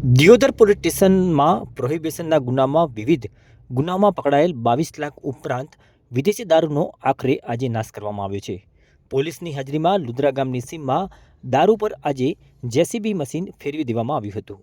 Deodar police સ્ટેશનમાં પ્રોહિબિશનના ગુનામાં વિવિધ ગુનામાં પકડાયેલ 22 લાખ ઉપરાંત વિદેશી દારૂનો આખરે આજે નાશ કરવામાં આવ્યો છે. પોલીસની હાજરીમાં લુદ્રા ગામની સીમમાં દારૂ પર આજે જેસીબી મશીન ફેરવી દેવામાં આવ્યું હતું.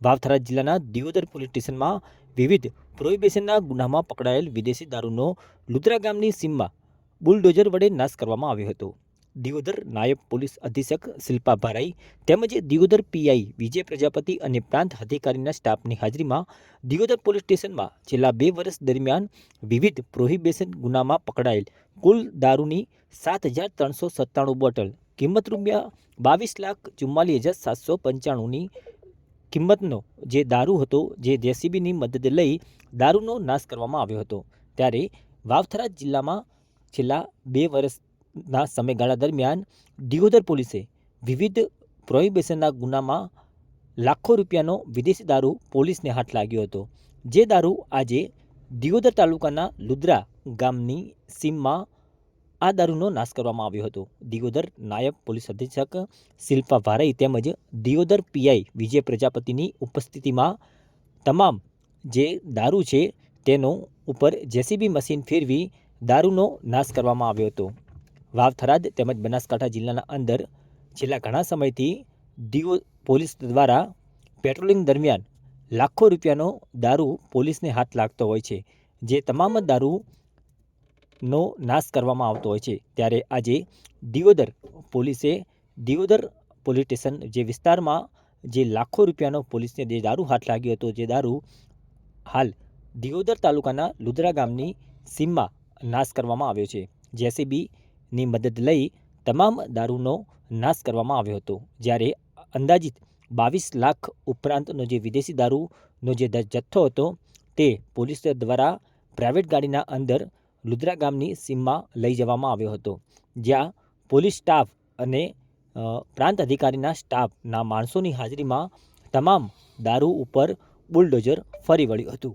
વાવથરા જિલ્લાના દિયોદર પોલીસ સ્ટેશનમાં વિવિધ પ્રોહિબિશનના ગુનામાં પકડાયેલ વિદેશી દારૂનો લુદ્રા ગામની સીમમાં બુલડોઝર વડે નાશ કરવામાં આવ્યો હતો. દિયોદર નાયબ પોલીસ અધિક્ષક શિલ્પા ભારાઈ તેમજ દિયોદર પીઆઈ વિજય પ્રજાપતિ અને પ્રાંત અધિકારીના સ્ટાફની હાજરીમાં દિયોદર પોલીસ સ્ટેશનમાં છેલ્લા 2 વર્ષ દરમિયાન વિવિધ પ્રોહિબિશન ગુનામાં પકડાયેલ કુલ દારૂની 7,397 બોટલ કિંમત ₹22,44,795ની કિંમતનો જે દારૂ હતો જે જેસીબીની મદદ લઈ દારૂનો નાશ કરવામાં આવ્યો હતો. ત્યારે વાવથરા જિલ્લામાં છેલ્લા 2 વર્ષના સમયગાળા દરમિયાન દિયોદર પોલીસે વિવિધ પ્રોહિબિશનના ગુનામાં લાખો રૂપિયાનો વિદેશી દારૂ પોલીસને હાથ લાગ્યો હતો. જે દારૂ આજે દિયોદર તાલુકાના લુદ્રા ગામની સીમમાં આ દારૂનો નાશ કરવામાં આવ્યો હતો. દિયોદર નાયબ પોલીસ અધિક્ષક શિલ્પા ભારાઈ તેમજ દિયોદર પીઆઈ વિજય પ્રજાપતિની ઉપસ્થિતિમાં તમામ જે દારૂ છે તેનો ઉપર જેસીબી મશીન ફેરવી દારૂનો નાશ કરવામાં આવ્યો હતો. વાવથરાદ તેમજ બનાસકાંઠા જિલ્લાના અંદર છેલ્લા ઘણા સમયથી પોલીસ દ્વારા પેટ્રોલિંગ દરમિયાન લાખો રૂપિયાનો દારૂ પોલીસને હાથ લાગતો હોય છે. જે તમામ દારૂનો નાશ કરવામાં આવતો હોય છે. ત્યારે આજે દિયોદર પોલીસે દિયોદર પોલીસ સ્ટેશન જે વિસ્તારમાં જે લાખો રૂપિયાનો પોલીસને જે દારૂ હાથ લાગ્યો હતો જે દારૂ હાલ દિયોદર તાલુકાના લુદ્રા ગામની સીમમાં નાશ કરવામાં આવ્યો છે. જેસીબીની મદદ લઈ તમામ દારૂનો નાશ કરવામાં આવ્યો હતો. જ્યારે અંદાજિત 22 લાખ ઉપરાંતનો જે વિદેશી દારૂનો જે જથ્થો હતો તે પોલીસ દ્વારા પ્રાઇવેટ ગાડીના અંદર લુદ્રા ગામની સીમમાં લઈ જવામાં આવ્યો હતો. જ્યાં પોલીસ સ્ટાફ અને પ્રાંત અધિકારીના સ્ટાફના માણસોની હાજરીમાં તમામ દારૂ ઉપર બુલડોઝર ફરી વળ્યું હતું.